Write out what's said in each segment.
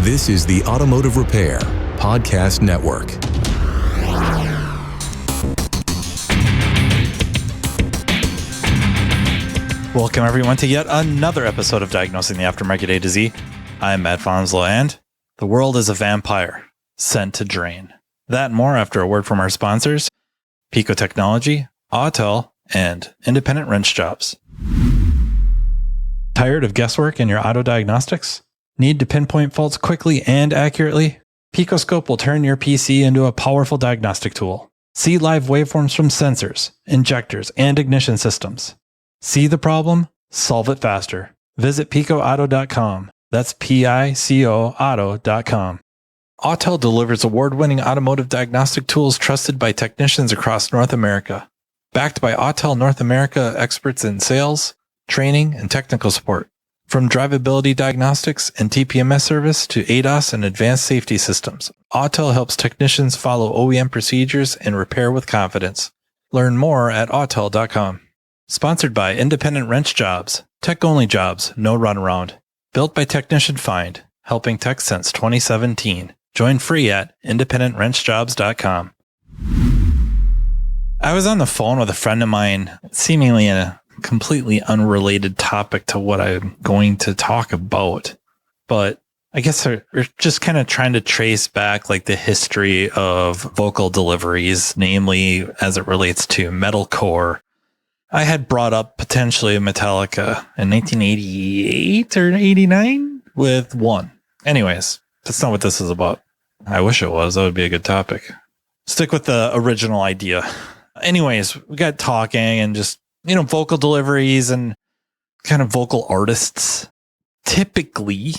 This is the Automotive Repair Podcast Network. Welcome, everyone, to yet another episode of Diagnosing the Aftermarket A to Z. I'm Matt Fanslow, and the world is a vampire sent to drain. That and more after a word from our sponsors, Pico Technology, Autel, and Independent Wrench Jobs. Tired of guesswork in your auto diagnostics? Need to pinpoint faults quickly and accurately? PicoScope will turn your PC into a powerful diagnostic tool. See live waveforms from sensors, injectors, and ignition systems. See the problem? Solve it faster. Visit picoauto.com. That's Pico auto.com. Autel delivers award-winning automotive diagnostic tools trusted by technicians across North America. Backed by Autel North America experts in sales, training, and technical support. From drivability diagnostics and TPMS service to ADAS and advanced safety systems, Autel helps technicians follow OEM procedures and repair with confidence. Learn more at autel.com. Sponsored by Independent Wrench Jobs, tech-only jobs, no runaround. Built by Technician Find, helping tech since 2017. Join free at independentwrenchjobs.com. I was on the phone with a friend of mine, seemingly in a completely unrelated topic to what I'm going to talk about. But I guess we're just kind of trying to trace back like the history of vocal deliveries, namely as it relates to metalcore. I had brought up potentially Metallica in 1988 or 89 with One. Anyways, that's not what this is about. I wish it was. That would be a good topic. Stick with the original idea. Anyways, we got talking and just, vocal deliveries and kind of vocal artists. Typically,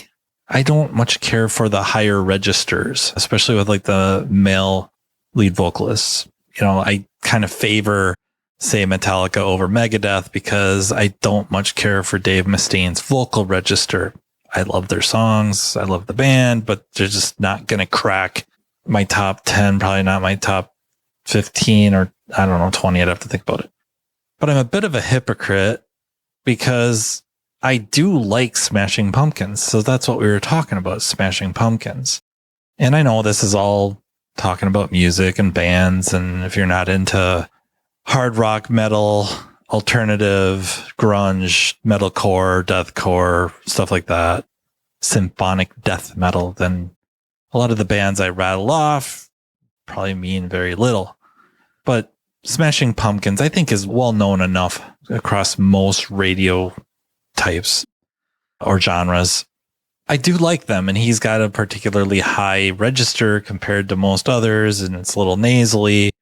I don't much care for the higher registers, especially with like the male lead vocalists. I kind of favor, say, Metallica over Megadeth because I don't much care for Dave Mustaine's vocal register. I love their songs. I love the band, but they're just not going to crack my top 10, probably not my top 15 or 20. I'd have to think about it. But I'm a bit of a hypocrite because I do like Smashing Pumpkins. So that's what we were talking about, Smashing Pumpkins. And I know this is all talking about music and bands. And if you're not into hard rock, metal, alternative, grunge, metalcore, deathcore, stuff like that, symphonic death metal, then a lot of the bands I rattle off probably mean very little. But Smashing Pumpkins, I think, is well known enough across most radio types or genres. I do like them, and he's got a particularly high register compared to most others, and it's a little nasally,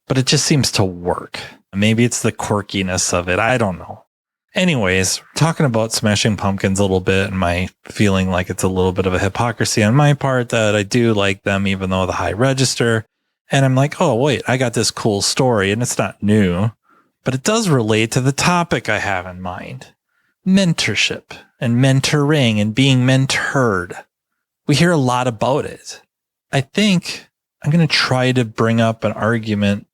but it just seems to work. Maybe it's the quirkiness of it. I don't know. Anyways, talking about Smashing Pumpkins a little bit and my feeling like it's a little bit of a hypocrisy on my part that I do like them, even though the high register. And I'm like, oh, wait, I got this cool story, and it's not new, but it does relate to the topic I have in mind. Mentorship and mentoring and being mentored. We hear a lot about it. I think I'm going to try to bring up an argument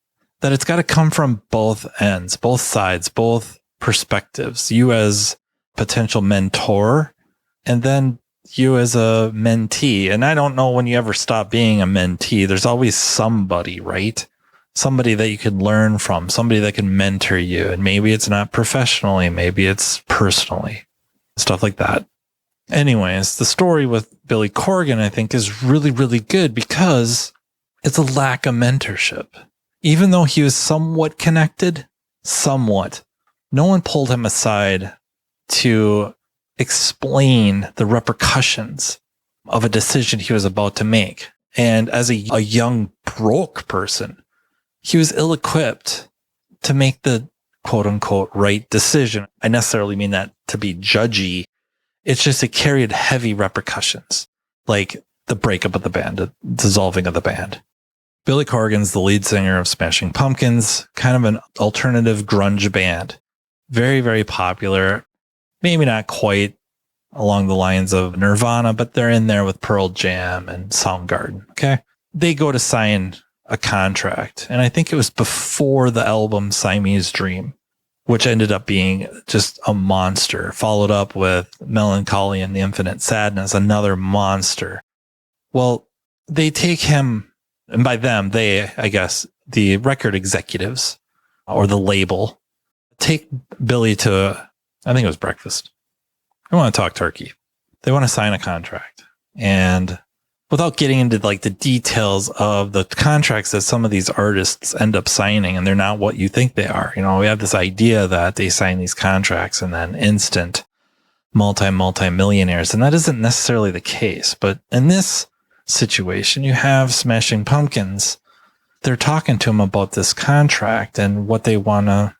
that it's got to come from both ends, both sides, both perspectives. You as potential mentor, and then you as a mentee. And I don't know when you ever stop being a mentee. There's always somebody, right? Somebody that you can learn from, somebody that can mentor you. And maybe it's not professionally, maybe it's personally, stuff like that. Anyways, the story with Billy Corgan, I think, is really, really good because it's a lack of mentorship. Even though he was somewhat connected, no one pulled him aside to explain the repercussions of a decision he was about to make. And as a young broke person, he was ill-equipped to make the quote-unquote right decision. I necessarily mean that to be judgy. It's just it carried heavy repercussions, like the breakup of the band, the dissolving of the band. Billy Corgan's the lead singer of Smashing Pumpkins, kind of an alternative grunge band. Very, very popular. Maybe not quite along the lines of Nirvana, but they're in there with Pearl Jam and Soundgarden. Okay. They go to sign a contract. And I think it was before the album Siamese Dream, which ended up being just a monster, followed up with Melancholy and the Infinite Sadness, another monster. Well, they take him, and by them, they, I guess, the record executives or the label, take Billy to, I think it was breakfast. They want to talk turkey. They want to sign a contract. And without getting into like the details of the contracts that some of these artists end up signing, and they're not what you think they are. We have this idea that they sign these contracts and then instant multi-millionaires. And that isn't necessarily the case. But in this situation, you have Smashing Pumpkins. They're talking to him about this contract and what they want to,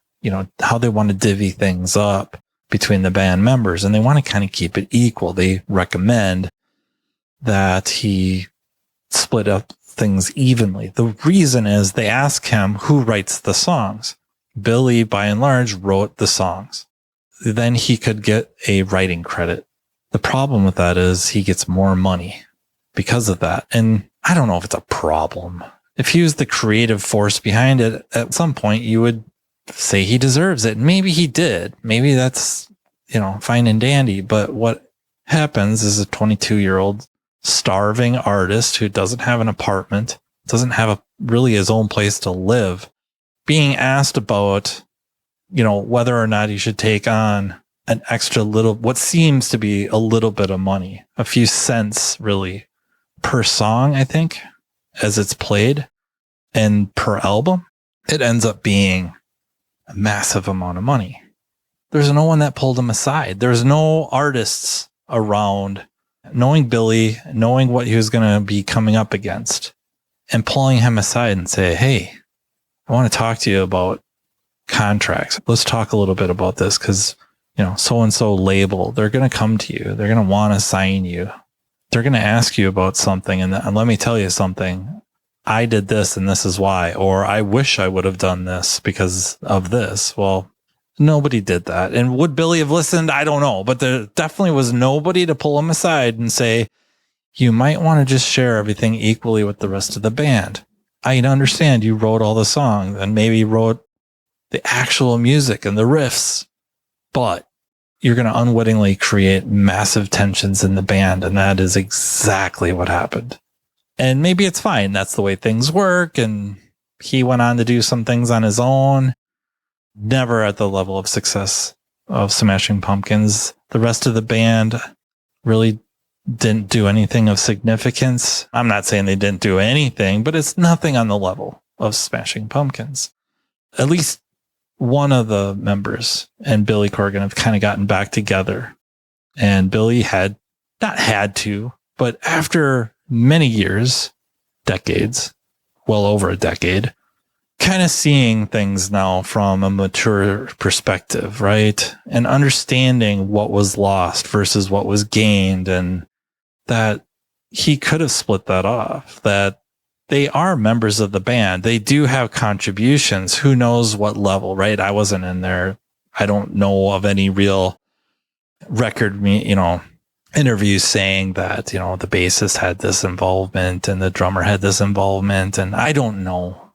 how they want to divvy things up between the band members. And they want to kind of keep it equal. They recommend that he split up things evenly. The reason is they ask him who writes the songs. Billy, by and large, wrote the songs. Then he could get a writing credit. The problem with that is he gets more money because of that. And I don't know if it's a problem. If he was the creative force behind it, at some point you would say he deserves it. Maybe he did. Maybe that's, fine and dandy. But what happens is a 22-year-old starving artist who doesn't have an apartment, doesn't have really his own place to live, being asked about, whether or not he should take on an extra little, what seems to be a little bit of money, a few cents really per song, I think, as it's played, and per album. It ends up being a massive amount of money. There's no one that pulled him aside. There's no artists around knowing Billy, knowing what he was going to be coming up against, and pulling him aside and say, hey, I want to talk to you about contracts. Let's talk a little bit about this because, so-and-so label, they're going to come to you. They're going to want to sign you. They're going to ask you about something. And let me tell you something. I did this and this is why, or I wish I would have done this because of this. Well, nobody did that. And would Billy have listened? I don't know. But there definitely was nobody to pull him aside and say, you might want to just share everything equally with the rest of the band. I understand you wrote all the songs and maybe wrote the actual music and the riffs, but you're going to unwittingly create massive tensions in the band. And that is exactly what happened. And maybe it's fine. That's the way things work. And he went on to do some things on his own, never at the level of success of Smashing Pumpkins. The rest of the band really didn't do anything of significance. I'm not saying they didn't do anything, but it's nothing on the level of Smashing Pumpkins. At least one of the members and Billy Corgan have kind of gotten back together. And Billy not had to, but after many years, decades, well over a decade, kind of seeing things now from a mature perspective, right? And understanding what was lost versus what was gained, and that he could have split that off, that they are members of the band. They do have contributions. Who knows what level, right? I wasn't in there. I don't know of any real record, interviews saying that, the bassist had this involvement and the drummer had this involvement. And I don't know.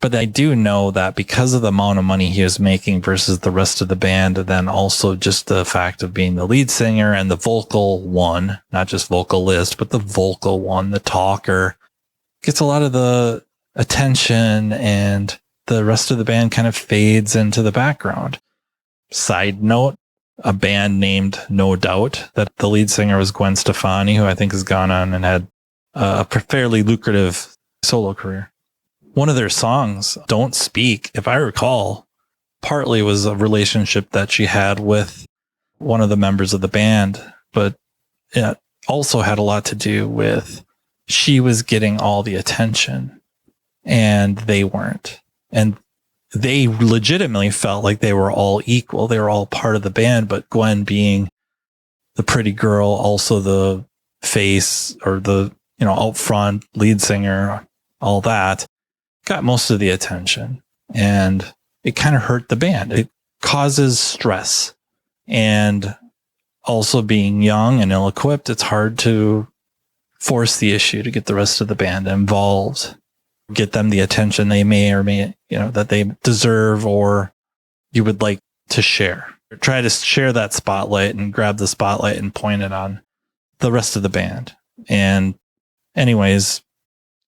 But I do know that because of the amount of money he was making versus the rest of the band, and then also just the fact of being the lead singer and the vocal one, not just vocalist, but the vocal one, the talker, gets a lot of the attention, and the rest of the band kind of fades into the background. Side note, a band named No Doubt, that the lead singer was Gwen Stefani, who I think has gone on and had a fairly lucrative solo career. One of their songs, Don't Speak, if I recall, partly was a relationship that she had with one of the members of the band, but it also had a lot to do with she was getting all the attention and they weren't. And they legitimately felt like they were all equal. They were all part of the band, but Gwen being the pretty girl, also the face or the, out front lead singer, all that, got most of the attention, and it kind of hurt the band. It causes stress, and also being young and ill-equipped, it's hard to force the issue to get the rest of the band involved, get them the attention they may or may, that they deserve or you would like to share. Try to share that spotlight and grab the spotlight and point it on the rest of the band. And anyways,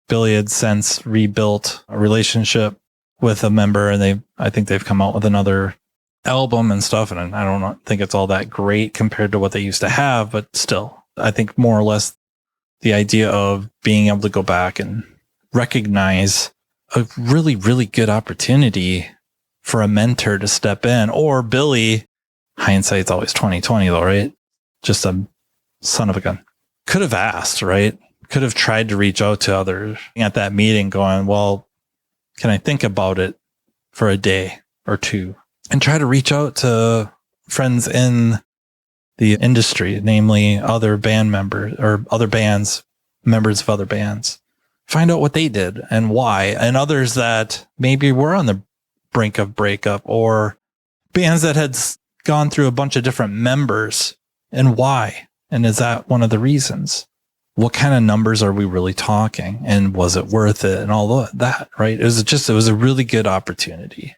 Billy had since rebuilt a relationship with a member, and I think they've come out with another album and stuff. And I don't think it's all that great compared to what they used to have, but still, I think more or less the idea of being able to go back and recognize a really, really good opportunity for a mentor to step in, or Billy, hindsight's always 2020 though, right? Just a son of a gun. Could have asked, right? Could have tried to reach out to others at that meeting going, well, can I think about it for a day or two and try to reach out to friends in the industry, namely other band members or other bands, members of other bands, find out what they did and why, and others that maybe were on the brink of breakup or bands that had gone through a bunch of different members and why. And is that one of the reasons? What kind of numbers are we really talking? And was it worth it? And all that, right? It was a really good opportunity.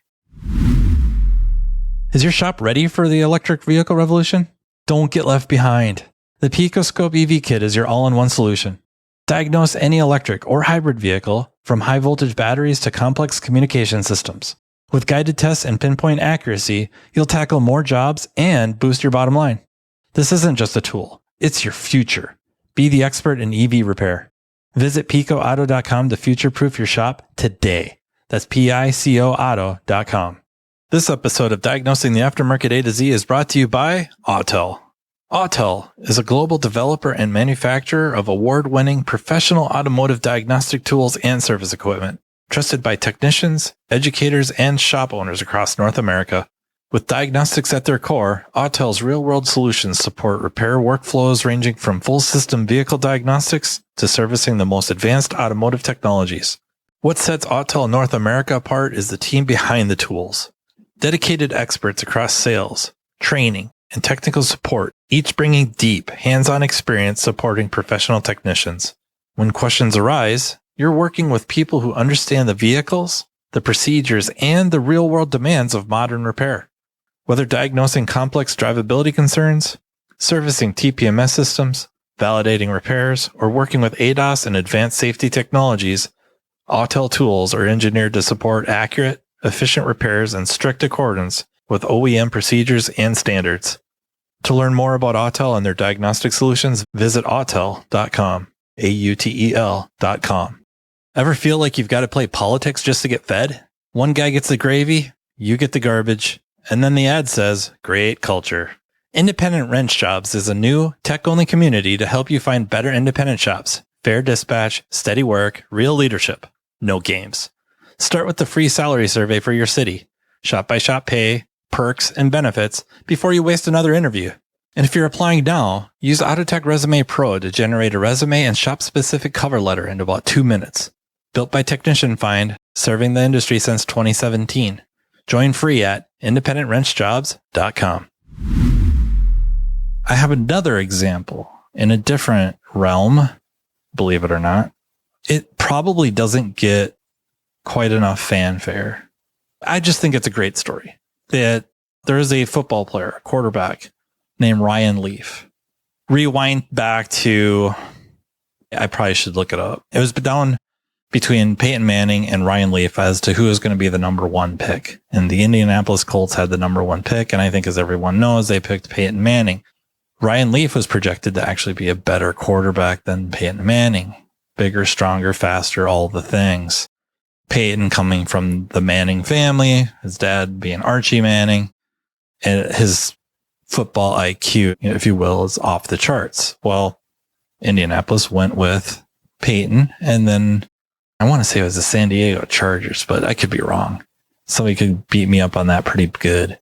Is your shop ready for the electric vehicle revolution? Don't get left behind. The Pico Scope EV Kit is your all-in-one solution. Diagnose any electric or hybrid vehicle, from high voltage batteries to complex communication systems. With guided tests and pinpoint accuracy, you'll tackle more jobs and boost your bottom line. This isn't just a tool, it's your future. Be the expert in EV repair. Visit picoauto.com to future-proof your shop today. That's PICOauto.com. This episode of Diagnosing the Aftermarket A to Z is brought to you by Autel. Autel is a global developer and manufacturer of award-winning professional automotive diagnostic tools and service equipment, trusted by technicians, educators, and shop owners across North America. With diagnostics at their core, Autel's real-world solutions support repair workflows ranging from full system vehicle diagnostics to servicing the most advanced automotive technologies. What sets Autel North America apart is the team behind the tools. Dedicated experts across sales, training, and technical support, each bringing deep, hands-on experience supporting professional technicians. When questions arise, you're working with people who understand the vehicles, the procedures, and the real-world demands of modern repair. Whether diagnosing complex drivability concerns, servicing TPMS systems, validating repairs, or working with ADAS and advanced safety technologies, Autel tools are engineered to support accurate, efficient repairs in strict accordance with OEM procedures and standards. To learn more about Autel and their diagnostic solutions, visit autel.com, AUTEL.com. Ever feel like you've got to play politics just to get fed? One guy gets the gravy, you get the garbage, and then the ad says, great culture. Independent Wrench Jobs is a new, tech-only community to help you find better independent shops. Fair dispatch, steady work, real leadership. No games. Start with the free salary survey for your city. Shop-by-shop pay, perks, and benefits before you waste another interview. And if you're applying now, use Autotech Resume Pro to generate a resume and shop-specific cover letter in about 2 minutes. Built by Technician Find, serving the industry since 2017. Join free at independentwrenchjobs.com. I have another example in a different realm, believe it or not. It probably doesn't get quite enough fanfare. I just think it's a great story. That there is a football player, a quarterback named Ryan Leaf. Rewind back to, I probably should look it up. It was down between Peyton Manning and Ryan Leaf as to who is going to be the number one pick. And the Indianapolis Colts had the number one pick. And I think, as everyone knows, they picked Peyton Manning. Ryan Leaf was projected to actually be a better quarterback than Peyton Manning. Bigger, stronger, faster, all the things. Peyton coming from the Manning family, his dad being Archie Manning, and his football IQ, if you will, is off the charts. Well, Indianapolis went with Peyton, and then I want to say it was the San Diego Chargers, but I could be wrong. Somebody could beat me up on that pretty good.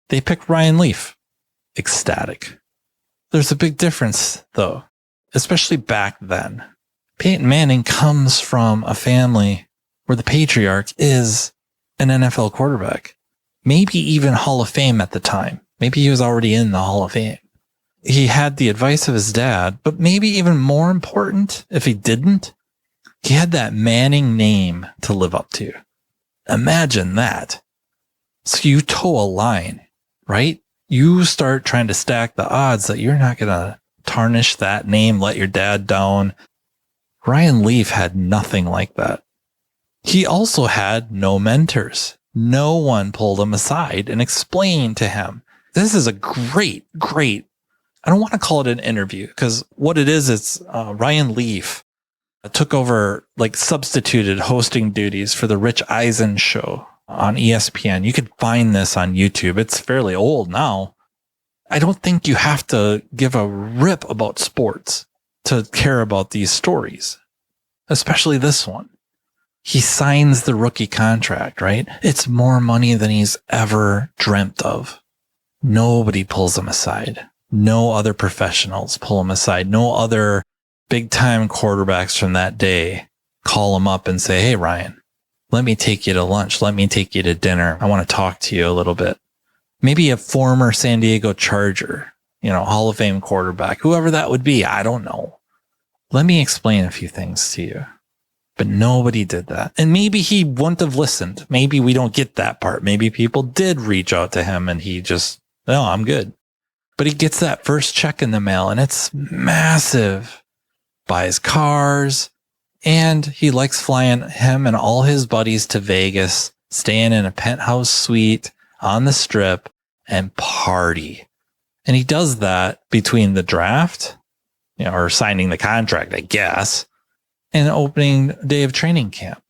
They picked Ryan Leaf. Ecstatic. There's a big difference, though, especially back then. Peyton Manning comes from a family where the patriarch is an NFL quarterback, maybe even Hall of Fame at the time. Maybe he was already in the Hall of Fame. He had the advice of his dad, but maybe even more important, if he didn't, he had that Manning name to live up to. Imagine that. So you toe a line, right? You start trying to stack the odds that you're not going to tarnish that name, let your dad down. Ryan Leaf had nothing like that. He also had no mentors. No one pulled him aside and explained to him. This is a great, I don't want to call it an interview because what it is, it's Ryan Leaf took over, like substituted hosting duties for the Rich Eisen show on ESPN. You could find this on YouTube. It's fairly old now. I don't think you have to give a rip about sports to care about these stories, especially this one. He signs the rookie contract, right? It's more money than he's ever dreamt of. Nobody pulls him aside. No other professionals pull him aside. No other big time quarterbacks from that day call him up and say, hey, Ryan, let me take you to lunch. Let me take you to dinner. I want to talk to you a little bit. Maybe a former San Diego Charger, Hall of Fame quarterback, whoever that would be. I don't know. Let me explain a few things to you. But nobody did that. And maybe he wouldn't have listened. Maybe we don't get that part. Maybe people did reach out to him and he just, no, I'm good. But he gets that first check in the mail and it's massive. Buys cars. And he likes flying him and all his buddies to Vegas, staying in a penthouse suite on the strip and party. And he does that between the draft, or signing the contract, I guess, and opening day of training camp.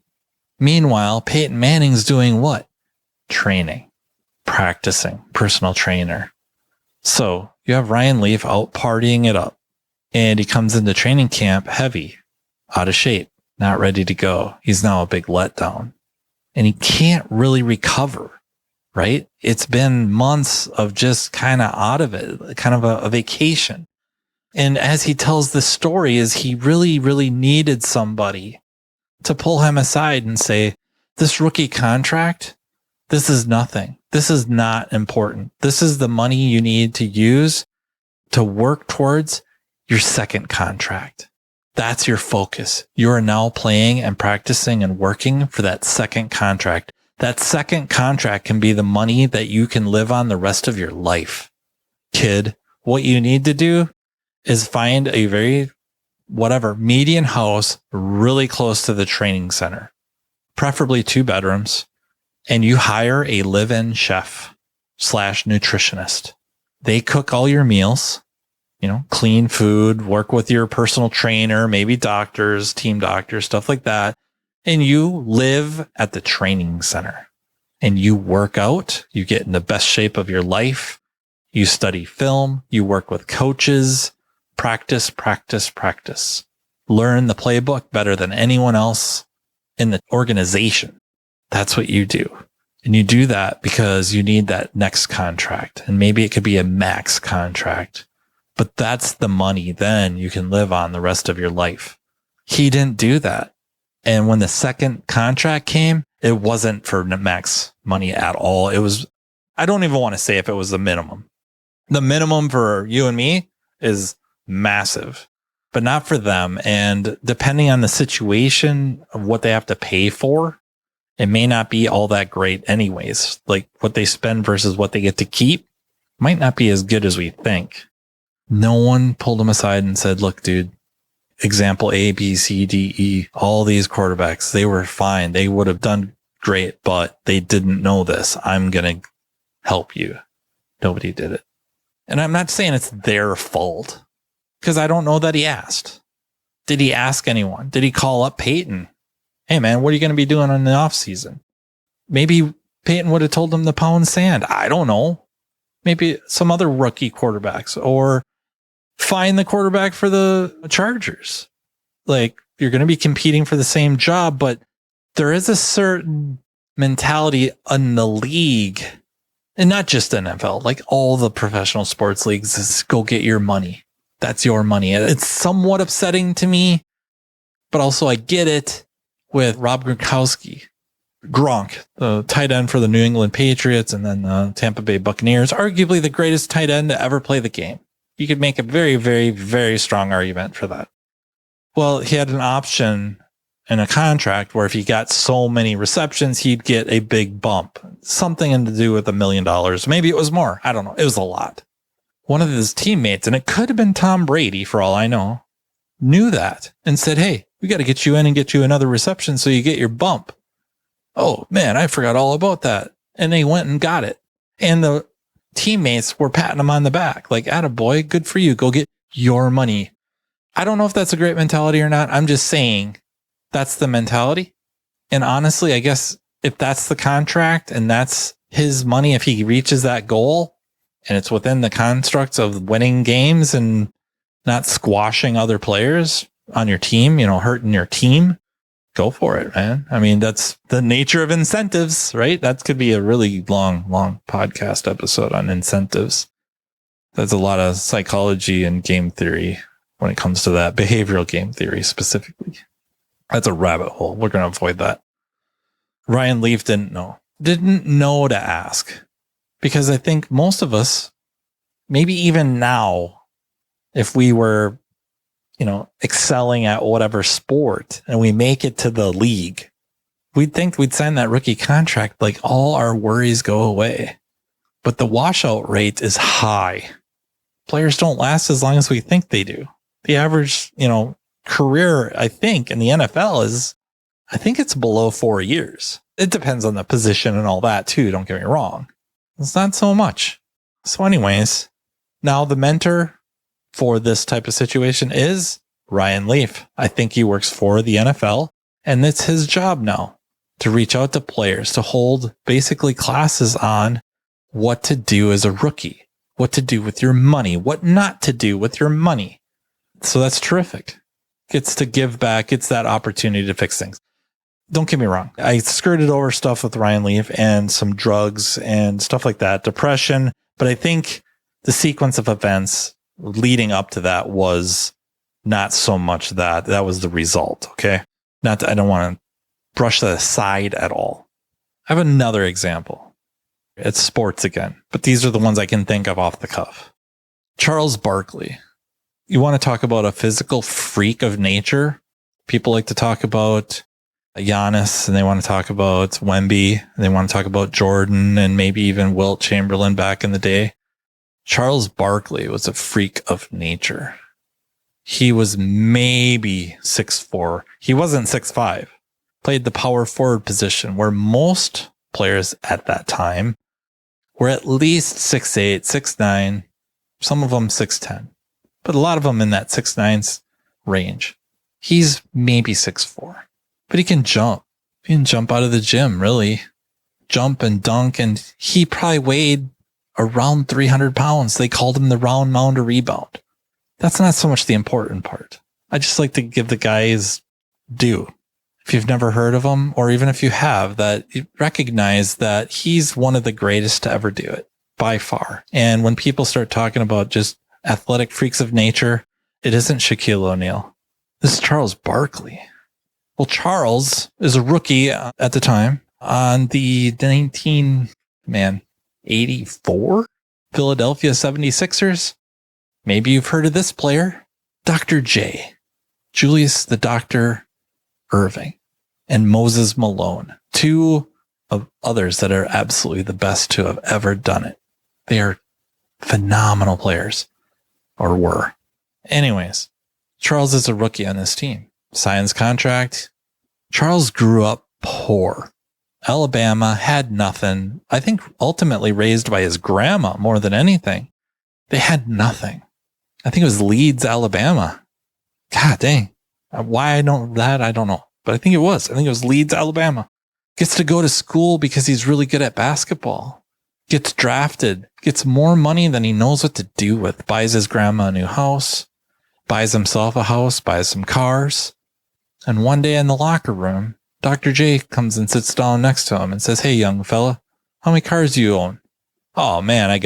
Meanwhile, Peyton Manning's doing what? Training, practicing, personal trainer. So you have Ryan Leaf out partying it up and he comes into training camp heavy, out of shape, not ready to go. He's now a big letdown and he can't really recover, right? It's been months of just kind of out of it, kind of a vacation. And as he tells the story is he really, really needed somebody to pull him aside and say, this rookie contract, this is nothing. This is not important. This is the money you need to use to work towards your second contract. That's your focus. You are now playing and practicing and working for that second contract. That second contract can be the money that you can live on the rest of your life. Kid, what you need to do is find a very, median house really close to the training center, preferably 2 bedrooms, and you hire a live-in chef / nutritionist. They cook all your meals, clean food, work with your personal trainer, maybe doctors, team doctors, stuff like that. And you live at the training center and you work out, you get in the best shape of your life. You study film, you work with coaches, practice. Learn the playbook better than anyone else in the organization. That's what you do. And you do that because you need that next contract. And maybe it could be a max contract, but that's the money then you can live on the rest of your life. He didn't do that. And when the second contract came, it wasn't for max money at all. It was, I don't even want to say if it was the minimum. The minimum for you and me is massive, but not for them. And depending on the situation of what they have to pay for, it may not be all that great anyways. Like what they spend versus what they get to keep might not be as good as we think. No one pulled them aside and said, look, dude, example A, B, C, D, E, all these quarterbacks, they were fine. They would have done great, but they didn't know this. I'm going to help you. Nobody did it. And I'm not saying it's their fault because I don't know that he asked. Did he ask anyone? Did he call up Peyton? Hey man, what are you going to be doing in the off season? Maybe Peyton would have told him to pound sand. I don't know. Maybe some other rookie quarterbacks or find the quarterback for the Chargers. Like you're going to be competing for the same job, but there is a certain mentality in the league and not just NFL, like all the professional sports leagues is go get your money. That's your money. It's somewhat upsetting to me, but also I get it with Rob Gronkowski, Gronk, the tight end for the New England Patriots and then the Tampa Bay Buccaneers, arguably the greatest tight end to ever play the game. You could make a very, very, very strong argument for that. Well, he had an option in a contract where if he got so many receptions, he'd get a big bump, something to do with $1 million. Maybe it was more. I don't know. It was a lot. One of his teammates, and it could have been Tom Brady for all I know, knew that and said, hey, We got to get you in and get you another reception so you get your bump. Oh man, I forgot all about that. And they went and got it. And the teammates were patting him on the back. Like, attaboy, good for you. Go get your money. I don't know if that's a great mentality or not. I'm just saying that's the mentality. And honestly, I guess if that's the contract and that's his money, if he reaches that goal and it's within the constructs of winning games and not squashing other players on your team, hurting your team, go for it, man. I mean, that's the nature of incentives, right? That could be a really long podcast episode on incentives. There's a lot of psychology and game theory when it comes to that, behavioral game theory specifically. That's a rabbit hole. We're going to avoid that. Ryan Leaf didn't know to ask, because I think most of us, maybe even now, if we were, excelling at whatever sport and we make it to the league, we'd think we'd sign that rookie contract, like all our worries go away. But the washout rate is high. Players don't last as long as we think they do. The average, career, I think, in the NFL I think it's below 4 years. It depends on the position and all that too. Don't get me wrong. It's not so much. So anyways, now the mentor for this type of situation is Ryan Leaf. I think he works for the NFL, and it's his job now to reach out to players, to hold basically classes on what to do as a rookie, what to do with your money, what not to do with your money. So that's terrific. Gets to give back, gets that opportunity to fix things. Don't get me wrong. I skirted over stuff with Ryan Leaf and some drugs and stuff like that, depression. But I think the sequence of events leading up to that was not so much that was the result. Okay. I don't want to brush that aside at all. I have another example. It's sports again, but these are the ones I can think of off the cuff. Charles Barkley. You want to talk about a physical freak of nature? People like to talk about Giannis, and they want to talk about Wemby, and they want to talk about Jordan and maybe even Wilt Chamberlain back in the day. Charles Barkley was a freak of nature. He was maybe 6'4". He wasn't 6'5". Played the power forward position, where most players at that time were at least 6'8", 6'9", some of them 6'10", but a lot of them in that 6'9" range. He's maybe 6'4", but he can jump. He can jump out of the gym, really. Jump and dunk, and he probably weighed around 300 pounds. They called him the round mound of rebound. That's not so much the important part. I just like to give the guys due. If you've never heard of him, or even if you have, that you recognize that he's one of the greatest to ever do it by far. And when people start talking about just athletic freaks of nature, it isn't Shaquille O'Neal. This is Charles Barkley. Well, Charles is a rookie at the time on the 1984 Philadelphia 76ers. Maybe you've heard of this player, Dr. J, Julius the Dr. Irving, and Moses Malone, two of others that are absolutely the best to have ever done it. They are phenomenal players, or were. Anyways, Charles is a rookie on this team. Signs contract. Charles grew up poor. Alabama, had nothing. I think ultimately raised by his grandma more than anything. They had nothing. I think it was Leeds, Alabama. God dang. Why I know that, I don't know. But I think it was. I think it was Leeds, Alabama. Gets to go to school because he's really good at basketball. Gets drafted. Gets more money than he knows what to do with. Buys his grandma a new house. Buys himself a house. Buys some cars. And one day in the locker room, Dr. J comes and sits down next to him and says, "Hey, young fella, how many cars do you own?" "Oh man, I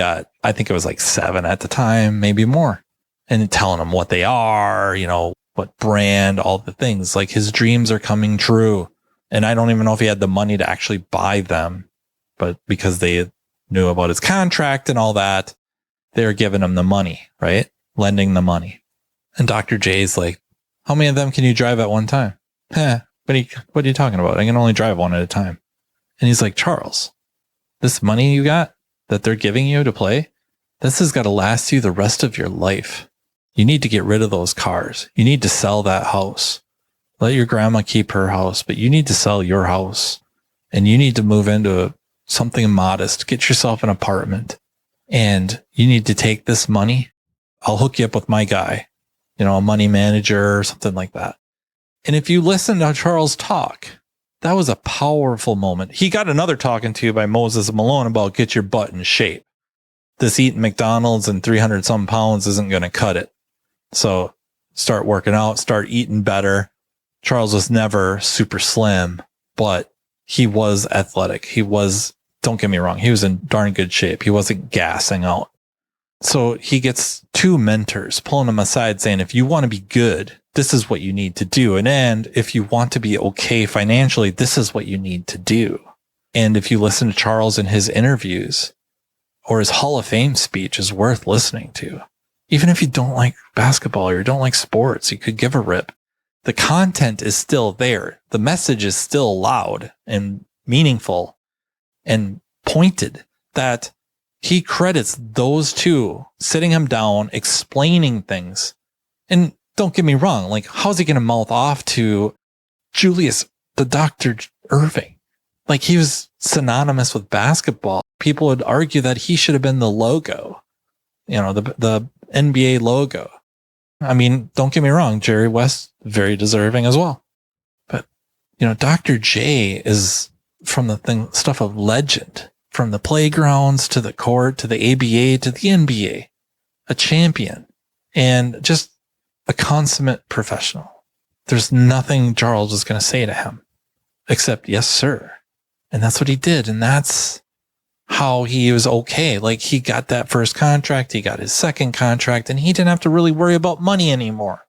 think it was like 7 at the time, maybe more." And telling him what they are, what brand, all the things. Like his dreams are coming true. And I don't even know if he had the money to actually buy them, but because they knew about his contract and all that, they were giving him the money, right? Lending the money. And Dr. J's like, "How many of them can you drive at one time?" What are you talking about? I can only drive one at a time. And he's like, "Charles, this money you got that they're giving you to play, this has got to last you the rest of your life. You need to get rid of those cars. You need to sell that house. Let your grandma keep her house, but you need to sell your house and you need to move into something modest. Get yourself an apartment and you need to take this money. I'll hook you up with my guy, a money manager or something like that. And if you listen to Charles talk, that was a powerful moment. He got another talking to by Moses Malone about get your butt in shape. This eating McDonald's and 300 some pounds isn't going to cut it. So start working out, start eating better. Charles was never super slim, but he was athletic. Don't get me wrong, he was in darn good shape. He wasn't gassing out. So he gets two mentors pulling him aside saying, if you want to be good, this is what you need to do. And if you want to be okay financially, this is what you need to do. And if you listen to Charles in his interviews or his Hall of Fame speech is worth listening to. Even if you don't like basketball or you don't like sports, you could give a rip. The content is still there. The message is still loud and meaningful and pointed, that he credits those two sitting him down, explaining things. And don't get me wrong, like, how's he going to mouth off to Julius, the Dr. Irving? Like, he was synonymous with basketball. People would argue that he should have been the logo, the NBA logo. I mean, don't get me wrong, Jerry West, very deserving as well. But, Dr. J is from the stuff of legend, from the playgrounds to the court, to the ABA, to the NBA, a champion and just a consummate professional. There's nothing Charles was going to say to him except, yes, sir. And that's what he did. And that's how he was okay. Like, he got that first contract, he got his second contract, and he didn't have to really worry about money anymore.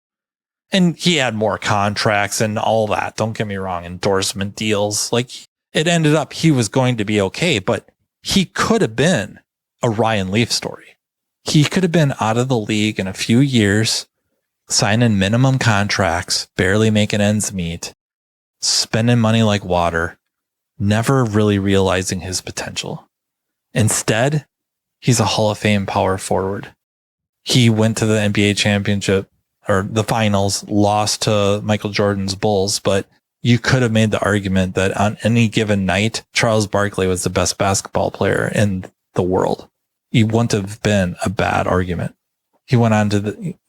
And he had more contracts and all that. Don't get me wrong, endorsement deals. Like, it ended up he was going to be okay, but he could have been a Ryan Leaf story. He could have been out of the league in a few years, signing minimum contracts, barely making ends meet, spending money like water, never really realizing his potential. Instead, he's a Hall of Fame power forward. He went to the NBA championship or the finals, lost to Michael Jordan's Bulls, but you could have made the argument that on any given night, Charles Barkley was the best basketball player in the world. He wouldn't have been a bad argument. He went on to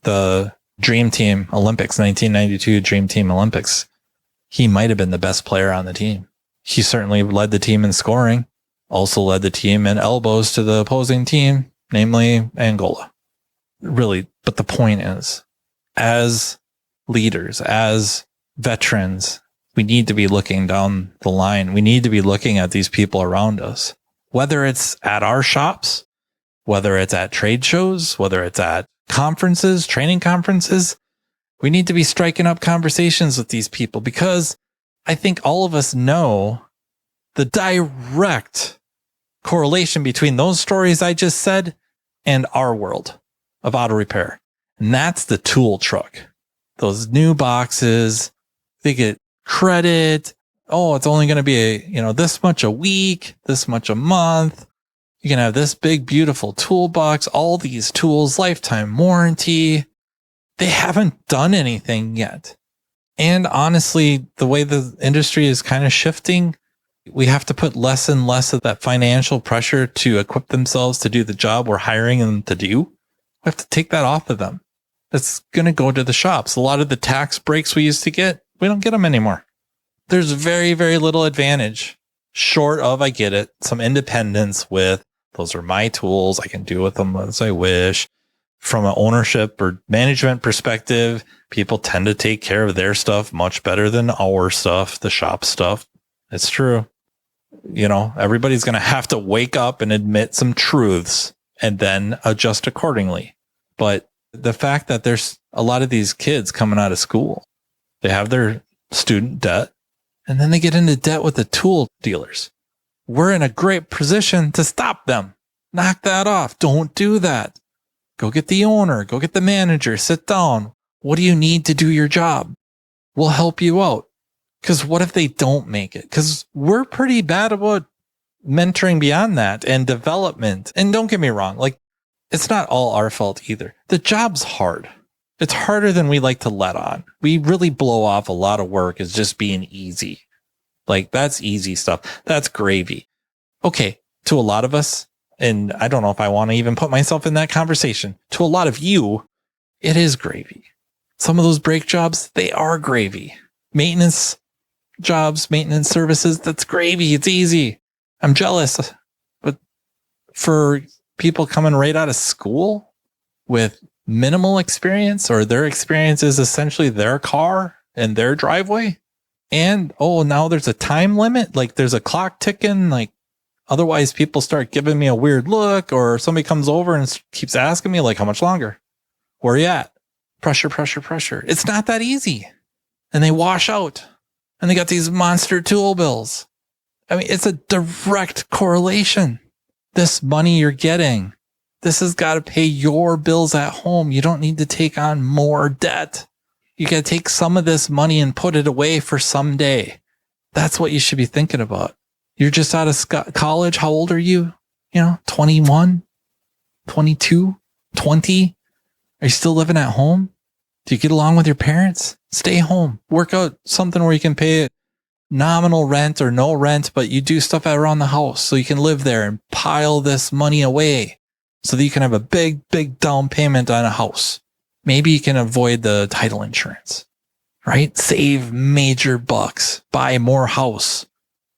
the Dream Team Olympics, 1992 Dream Team Olympics. He might have been the best player on the team. He certainly led the team in scoring, also led the team in elbows to the opposing team, namely Angola. Really, but the point is, as leaders, as veterans, we need to be looking down the line. We need to be looking at these people around us, whether it's at our shops, whether it's at trade shows, whether it's at conferences, training conferences. We need to be striking up conversations with these people, because I think all of us know the direct correlation between those stories I just said and our world of auto repair. And that's the tool truck. Those new boxes, they get credit. Oh, it's only going to be this much a week, this much a month. You can have this big, beautiful toolbox, all these tools, lifetime warranty. They haven't done anything yet. And honestly, the way the industry is kind of shifting, we have to put less and less of that financial pressure to equip themselves to do the job we're hiring them to do. We have to take that off of them. It's going to go to the shops. A lot of the tax breaks we used to get, we don't get them anymore. There's very, very little advantage, short of, I get it, some independence with, those are my tools, I can do with them as I wish. From an ownership or management perspective, people tend to take care of their stuff much better than our stuff, the shop stuff. It's true. Everybody's going to have to wake up and admit some truths and then adjust accordingly. But the fact that there's a lot of these kids coming out of school, they have their student debt, and then they get into debt with the tool dealers. We're in a great position to stop them. Knock that off. Don't do that. Go get the owner. Go get the manager. Sit down. What do you need to do your job? We'll help you out. Because what if they don't make it? Because we're pretty bad about mentoring beyond that and development. And don't get me wrong, like, it's not all our fault either. The job's hard. It's harder than we like to let on. We really blow off a lot of work as just being easy. Like, that's easy stuff. That's gravy. Okay, to a lot of us, and I don't know if I want to even put myself in that conversation, to a lot of you, it is gravy. Some of those brake jobs, they are gravy. Maintenance jobs, maintenance services, that's gravy. It's easy. I'm jealous. But for people coming right out of school with minimal experience, or their experience is essentially their car and their driveway, and now there's a time limit, like there's a clock ticking, like otherwise people start giving me a weird look, or somebody comes over and keeps asking me, like, how much longer? Where are you at? Pressure. It's not that easy. And they wash out, and they got these monster tool bills. I mean, it's a direct correlation. This money you're getting, this has got to pay your bills at home. You don't need to take on more debt. You got to take some of this money and put it away for someday. That's what you should be thinking about. You're just out of college. How old are you? 21, 22, 20? Are you still living at home? Do you get along with your parents? Stay home. Work out something where you can pay nominal rent or no rent, but you do stuff around the house so you can live there and pile this money away so that you can have a big, big down payment on a house. Maybe you can avoid the title insurance, right? Save major bucks, buy more house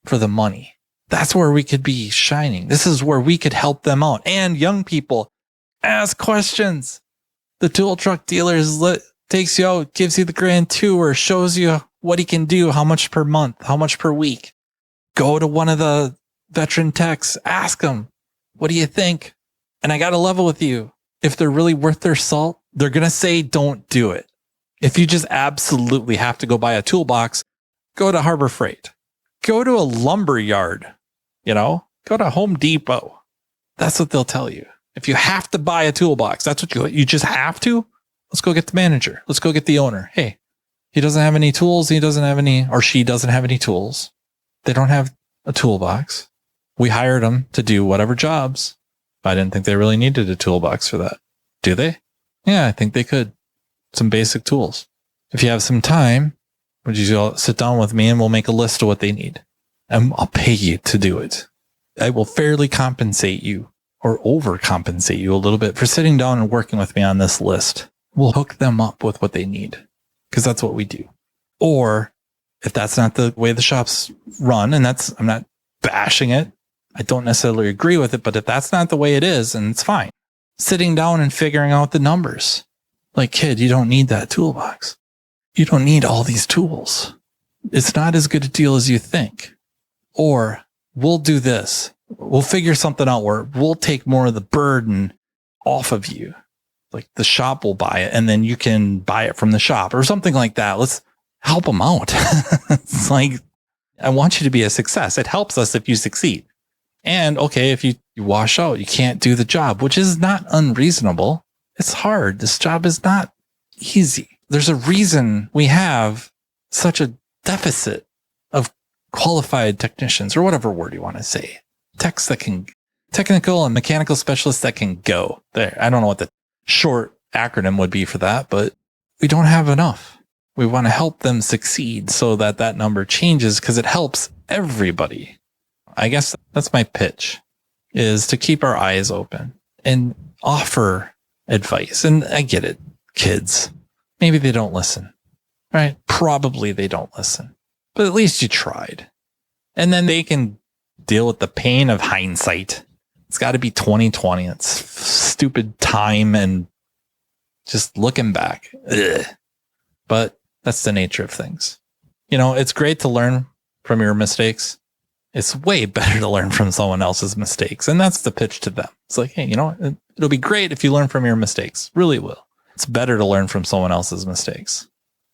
for the money. That's where we could be shining. This is where we could help them out. And young people, ask questions. The tool truck dealers takes you out, gives you the grand tour, shows you what he can do, how much per month, how much per week. Go to one of the veteran techs, ask them, what do you think? And I got to level with you. If they're really worth their salt, they're going to say, don't do it. If you just absolutely have to go buy a toolbox, go to Harbor Freight. Go to a lumber yard, go to Home Depot. That's what they'll tell you. If you have to buy a toolbox, that's what you just have to. Let's go get the manager. Let's go get the owner. Hey, he doesn't have any tools. He doesn't have any, or she doesn't have any tools. They don't have a toolbox. We hired them to do whatever jobs. I didn't think they really needed a toolbox for that. Do they? Yeah, I think they could. Some basic tools. If you have some time, would you all sit down with me and we'll make a list of what they need? And I'll pay you to do it. I will fairly compensate you, or overcompensate you a little bit for sitting down and working with me on this list. We'll hook them up with what they need, because that's what we do. Or if that's not the way the shops run, and I'm not bashing it, I don't necessarily agree with it, but if that's not the way it is, and it's fine. Sitting down and figuring out the numbers. Like, kid, you don't need that toolbox. You don't need all these tools. It's not as good a deal as you think. Or we'll do this. We'll figure something out where we'll take more of the burden off of you. Like, the shop will buy it and then you can buy it from the shop or something like that. Let's help them out. It's like, I want you to be a success. It helps us if you succeed. And okay, if you wash out, you can't do the job, which is not unreasonable. It's hard. This job is not easy. There's a reason we have such a deficit of qualified technicians, or whatever word you want to say. Technical and mechanical specialists that can go there. I don't know what the short acronym would be for that, but we don't have enough. We want to help them succeed so that that number changes, because it helps everybody. I guess that's my pitch, is to keep our eyes open and offer advice. And I get it, kids. Maybe they don't listen, right? Probably they don't listen, but at least you tried. And then they can deal with the pain of hindsight. It's got to be 2020. It's stupid time and just looking back. Ugh. But that's the nature of things. It's great to learn from your mistakes. It's way better to learn from someone else's mistakes. And that's the pitch to them. It's like, hey, it'll be great if you learn from your mistakes. Really will. It's better to learn from someone else's mistakes.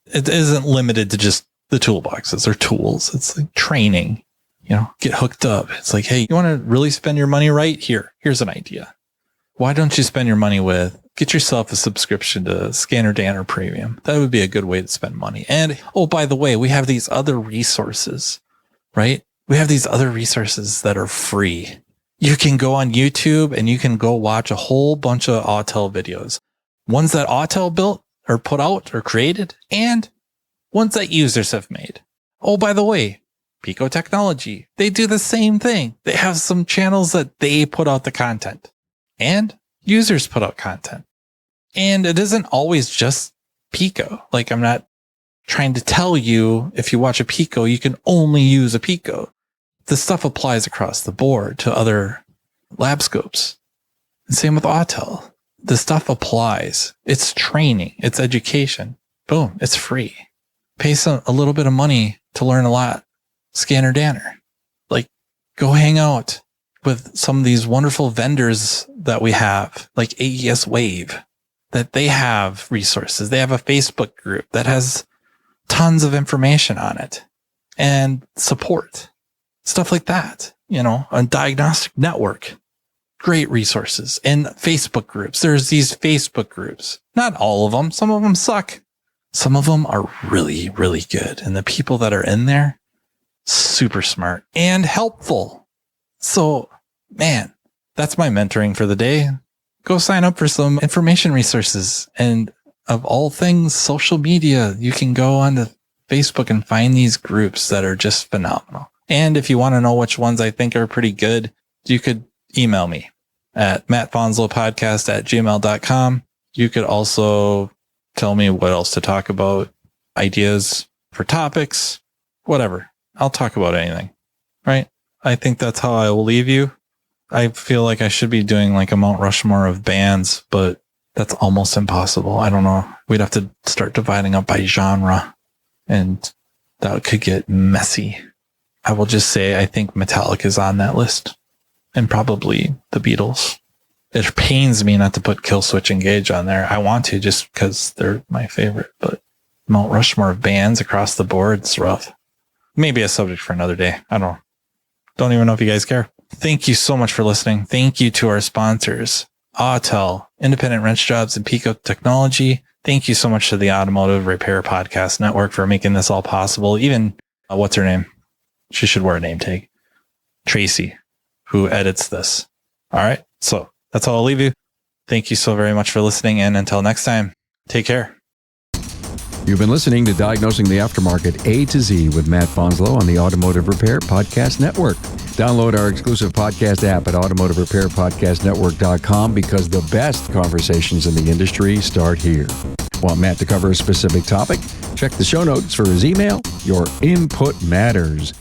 It isn't limited to just the toolboxes or tools. It's like training, get hooked up. It's like, hey, you want to really spend your money right? Here's an idea. Why don't you spend your money get yourself a subscription to Scanner Dan or Premium? That would be a good way to spend money. And, by the way, we have these other resources, right? We have these other resources that are free. You can go on YouTube and you can go watch a whole bunch of Autel videos. Ones that Autel built, or put out or created and ones that users have made. Oh, by the way, Pico Technology, they do the same thing. They have some channels that they put out the content and users put out content. And it isn't always just Pico. Like, I'm not trying to tell you if you watch a Pico, you can only use a Pico. This stuff applies across the board to other lab scopes. And same with Autel. The stuff applies. It's training. It's education. Boom. It's free. Pay a little bit of money to learn a lot. Scanner Danner. Like, go hang out with some of these wonderful vendors that we have, like AES Wave, that they have resources. They have a Facebook group that has tons of information on it and support, stuff like that, a diagnostic network, great resources and Facebook groups. There's these Facebook groups, not all of them. Some of them suck. Some of them are really, really good. And the people that are in there, super smart and helpful. So, man, that's my mentoring for the day. Go sign up for some information resources. And of all things, social media, you can go onto Facebook and find these groups that are just phenomenal. And if you want to know which ones I think are pretty good, you could email me at mattfanslowpodcast@gmail.com. You could also tell me what else to talk about, ideas for topics, whatever. I'll talk about anything, right? I think that's how I will leave you. I feel like I should be doing like a Mount Rushmore of bands, but that's almost impossible. I don't know. We'd have to start dividing up by genre, and that could get messy. I will just say I think Metallica is on that list, and probably the Beatles. It pains me not to put Killswitch Engage on there. I want to just because they're my favorite, but Mount Rushmore of bands across the board is rough. Maybe a subject for another day. I don't know. Don't even know if you guys care. Thank you so much for listening. Thank you to our sponsors, Autel, Independent Wrench Jobs, and Pico Technology. Thank you so much to the Automotive Repair Podcast Network for making this all possible. Even, what's her name? She should wear a name tag. Tracy, who edits this. All right. So that's how I'll leave you. Thank you so very much for listening. And until next time, take care. You've been listening to Diagnosing the Aftermarket A to Z with Matt Fanslow on the Automotive Repair Podcast Network. Download our exclusive podcast app at automotiverepairpodcastnetwork.com because the best conversations in the industry start here. Want Matt to cover a specific topic? Check the show notes for his email. Your input matters.